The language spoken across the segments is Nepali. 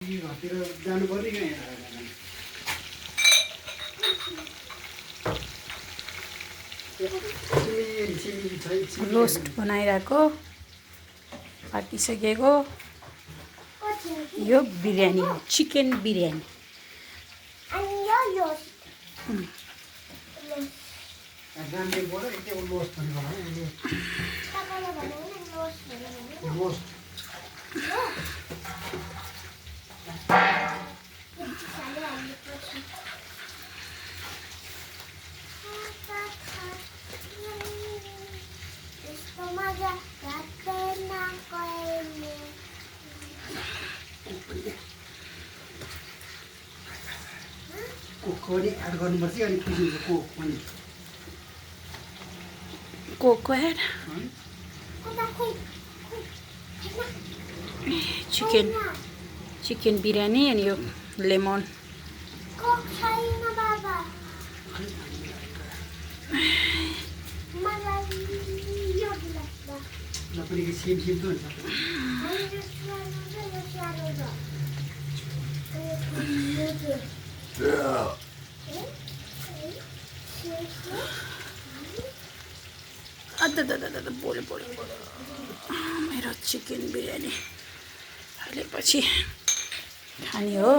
घरतिर जानु पर्ने क्या रोस्ट बनाइरहेको पाकिसकेको यो बिरयानी हो चिकन बिरयानी कोक पनि एड गर्नुपर्छ अनि खुसी कोक पनि कोक एड चिकन बिरयानी अनि यो लेमन बोले मेरो चिकन बिरयानी अहिले पछि खाने हो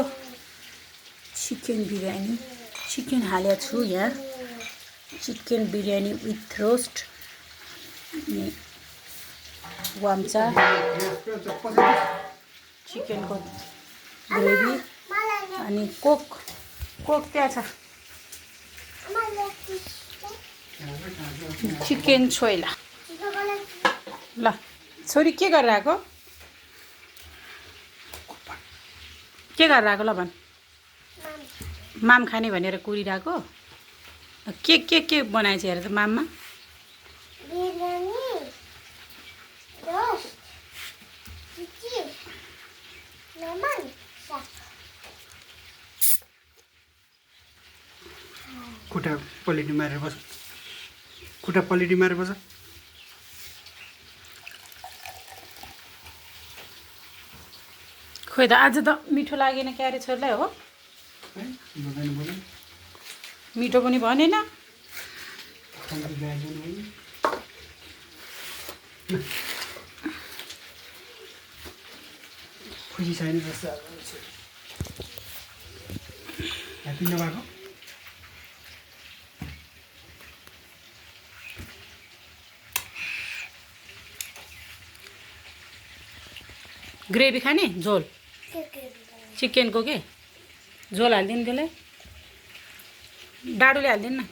चिकन बिरयानी चिकन हालेको छु यहाँ चिकन बिरयानी विथ रोस्ट अनि वाम्चा चिकनको ग्रेभी अनि कोक त्यहाँ छ चिकन छोइला ल छोरी के गरेर आएको ल भन् माम खाने भनेर कुरिरहेको के बनाएछ हेर त माममा खुट्टा पलेटी मारेर बस खुट्टा पलेटी मारेर बस खोइ त आज त मिठो लागेन क्यारे छोरीलाई हो मिठो पनि भनेन खुसी छैन जस्तो ह्याप्पी नभएको ग्रेभी खाने झोल चिकनको के झोल हालिदिनु त्यसलाई डाडुले हालिदिनु न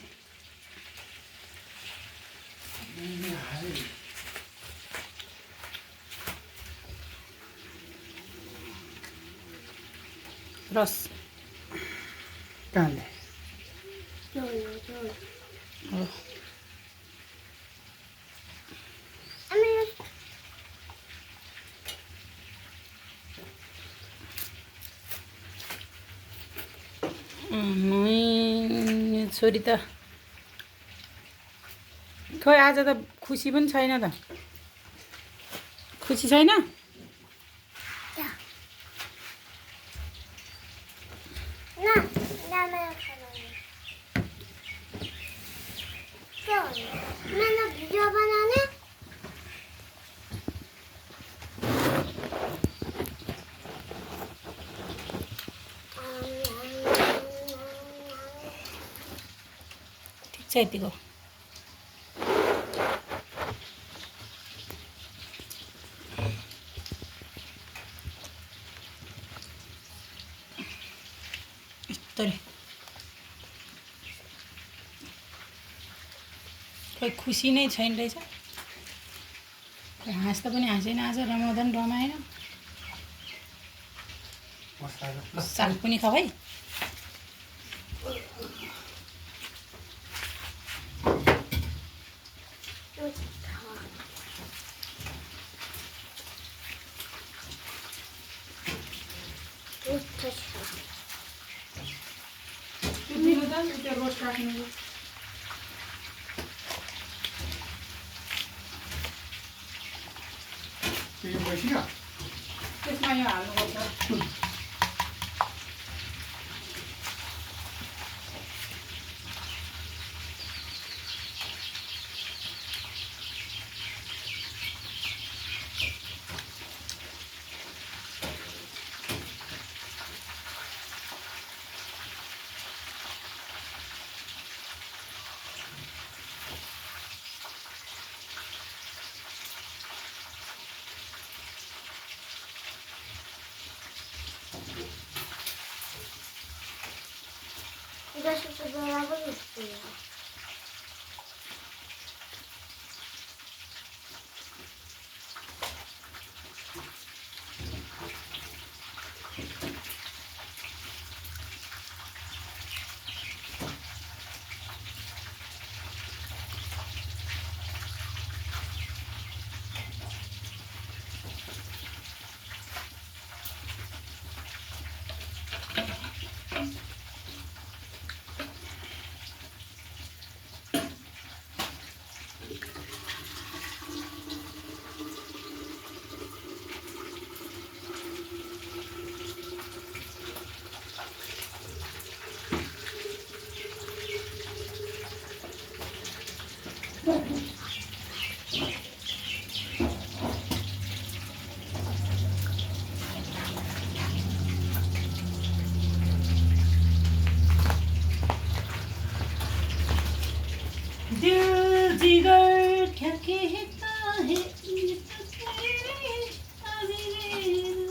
रस कहाँले छोरी त खोइ आज त खुसी पनि छैन त खुसी छैन ठिक छ यतिको खोइ खुसी नै छैन रहेछ हाँस्दा पनि हाँसेन आज रमाउँदा पनि रमाएन साग पनि खाऊ है त्यो रोस्ट राख्नु त्यसमा यो हाल्नुपर्छ अभ्यासाचा वेळा पण असतो. दिल जिगर क्या कहता है ये तो तेरे अजीब।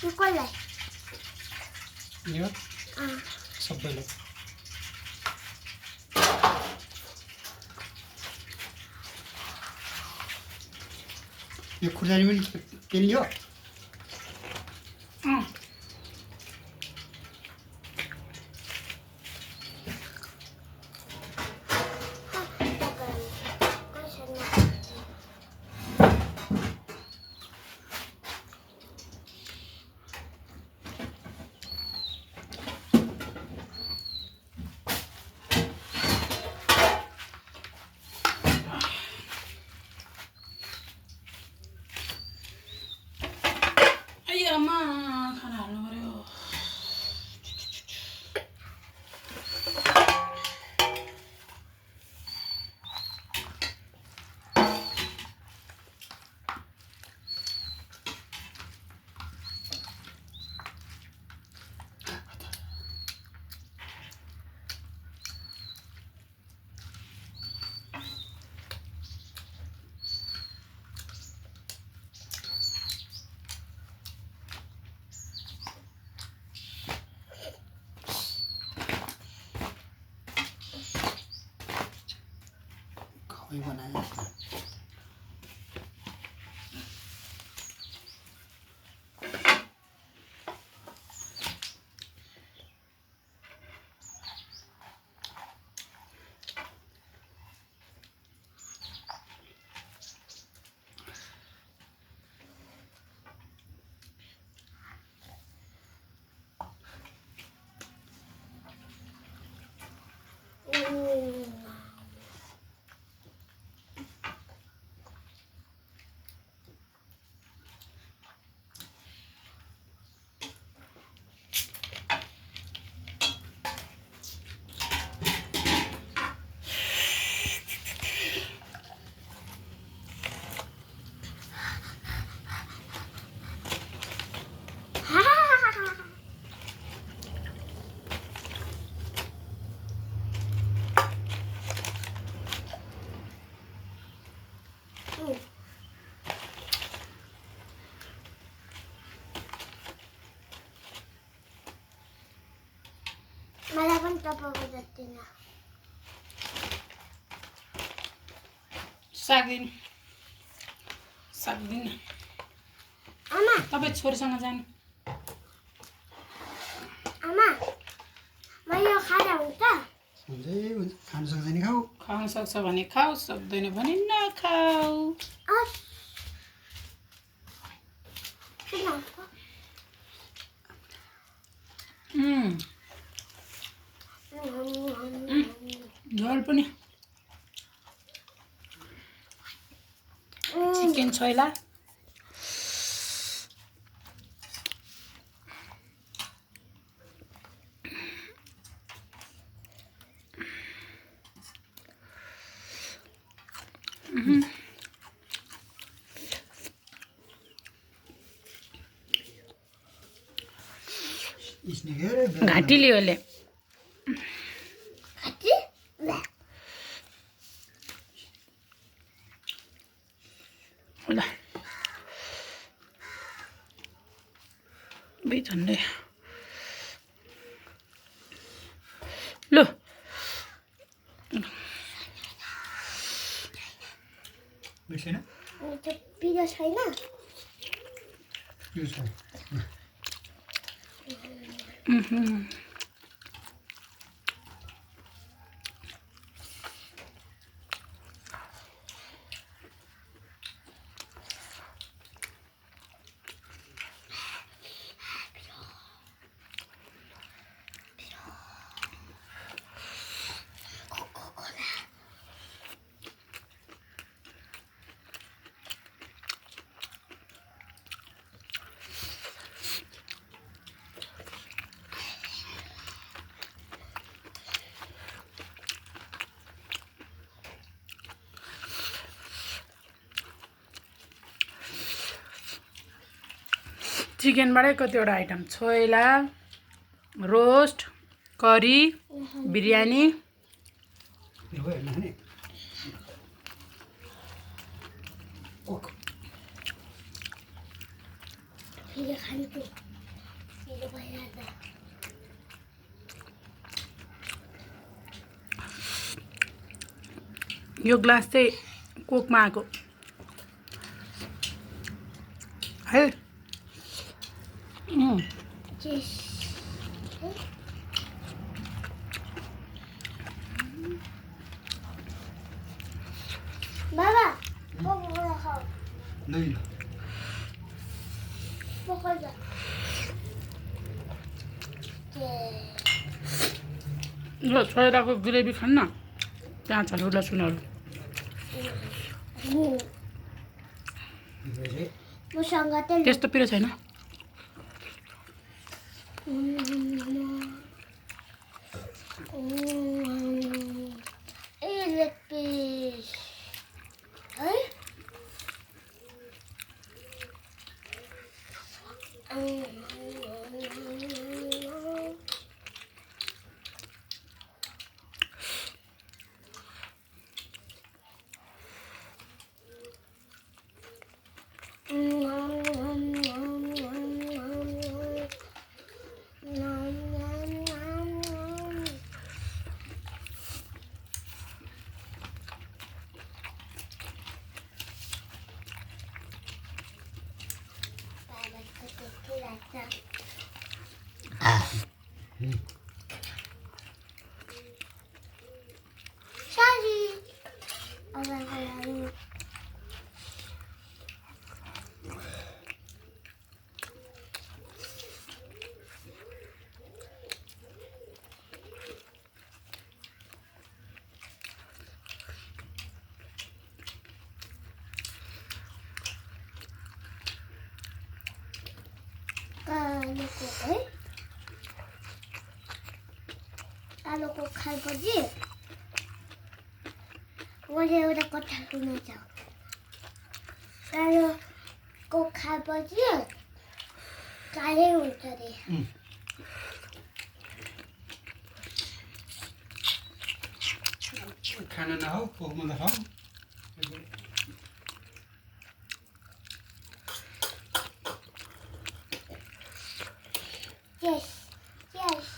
Nikolaj. यो सबैले यो खुर्सानी पनि पेलियो अम्मा खाना हाल्नु पर्यो। खै बनायो मला पण तपावं जाते ना. साग दिन आमा तपाईँ छोरीसँग जानु। आमा म यो खाँदा हुन्छ हुन्छ हुन्छ खानु सक्छ नि खाऊ खान सक्छ भने खाऊ सक्दैन भने नखाऊ अस किन झोल पनि चिकन छोइला इसने घेरे घाँटी लियो अहिले खाँची ल बे झन्डै लु बिर्सेन त्यो पिरो छैन यो छ चिकनबाटै कतिवटा item choila roast curry biryani यो भयो नखाने कोक पिरो खान्छु पिरो भइहाल्छ यो ग्लास चाहिँ कोकमा आएको है चिज बाबा कोकोकोला खाऊ नहीं कोकोला ल छोइलाको ग्रेभी खान्न त्यहाँ छ लु लसुनहरू मसँग चाहिँ त्यस्तो पिरो छैन लेग पिस है Sorry. आलुको खाएपछि मैले एउटा कथा सुनेको छ आलुको खाएपछि कालै हुन्छ अरे खाना नखाऊ कोकमा नखाऊ Yes, yes.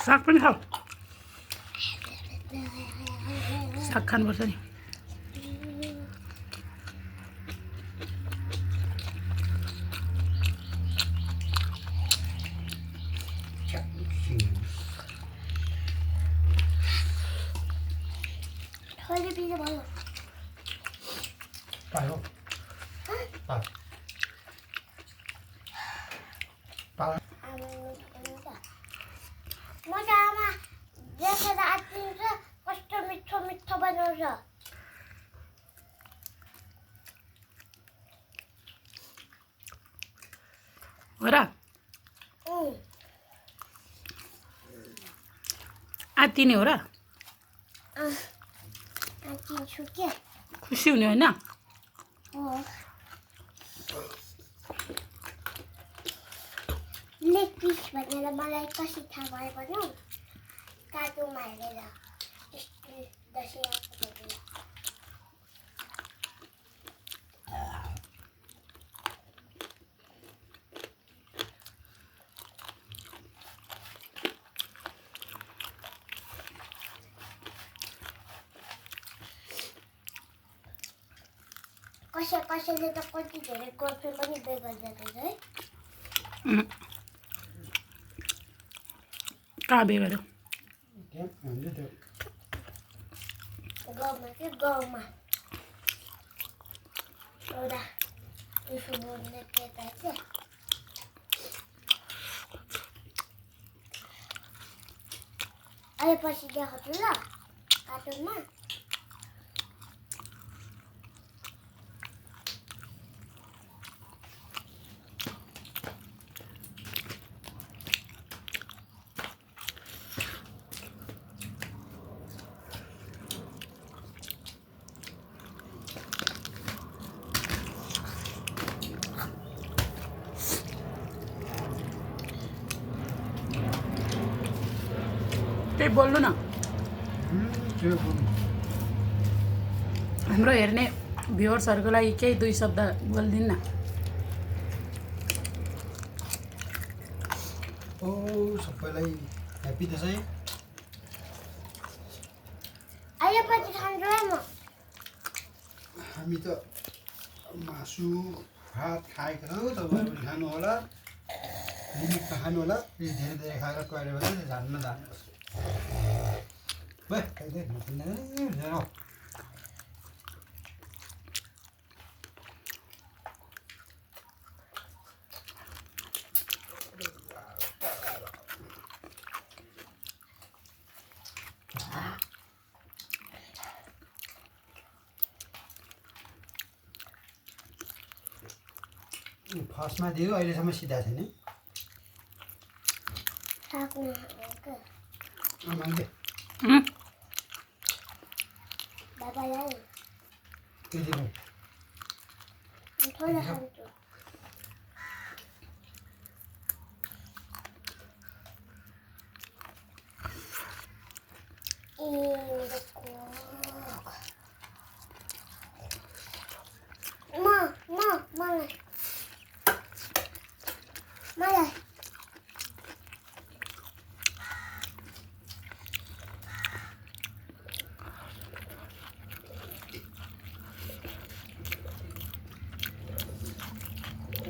साग पनि खाऊ साग खानुपर्छ नि थोड़ी पीछे बोलो पालो पाल पाल मजा आमा देखेर आत्तिन्छ कस्तो मिठो मिठो बनाउँछ हो र आत्तिने हो र आत्तिन्छु के खुसी हुने होइन लेग पिस भनेर मलाई कसरी थाहा भयो भन्नु कार्टुनमा हेरेर दसैँ आएको बेला कसैले त कति धेरै गर्लफ्रेन्ड पनि बे गरिदिएको छ है कहाँ बे गर्यो गाउँमा के गाउँमा एउटा त्यसो बोल्ने केटा चाहिँ अहिले पछि देखाउँछु ल कार्टुनमा त्यही बोल्नु न हाम्रो हेर्ने भ्युअर्सहरूको लागि केही 2 शब्द बोलिदिनु न ओ सबैलाई ह्याप्पी दसैँ अहिले पछि खान्छु है म हामी त मासु भात खाएको छौँ तपाईँहरू पनि खानु होला लिमिटमा खानु होला धेरै धेरै खाएर टोइलेट भएर जान्न जानुहोस् फर्स्टमा दियो अहिलेसम्म सिधा छैन माग्दै बाबालाई त्यति हो थोडा खान्छु मलाई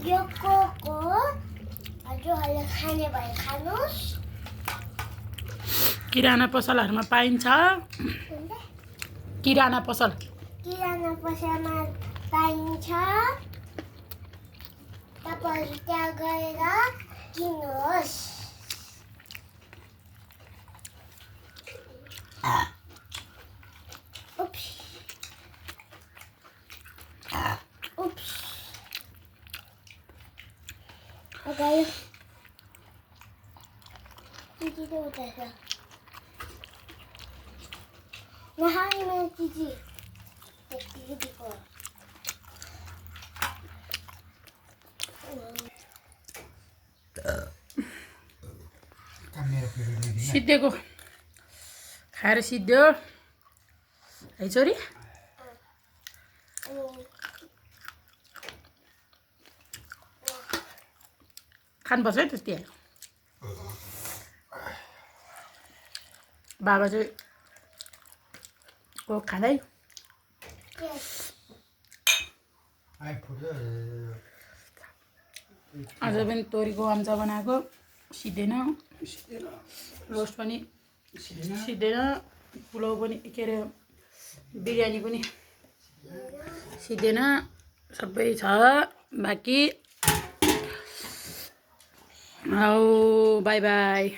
यो कोको हजुरहरूले खाने भए खानुहोस् किराना पसलहरूमा पाइन्छ किराना पसलमा पाइन्छ तपाईँहरू त्यहाँ गएर किन्नुहोस् उप्स गयो चिजी चाहिँ उता छ नखाने मेरो चिजी त्यतिकै दिएको सिद्धेको खाएर सिद्धो है छोरी खानुपर्छ है त्यति बाबा चाहिँ कोक खाँदै यस आइपुग्यो आज पनि तोरीको आम्चा बनाएको सिद्धेन सिधेन रोस्ट पनि सिधेन सिद्धेन पुलाउ पनि के अरे बिरयानी पनि सिद्धेन सबै छ बाँकी हौ बाई बाई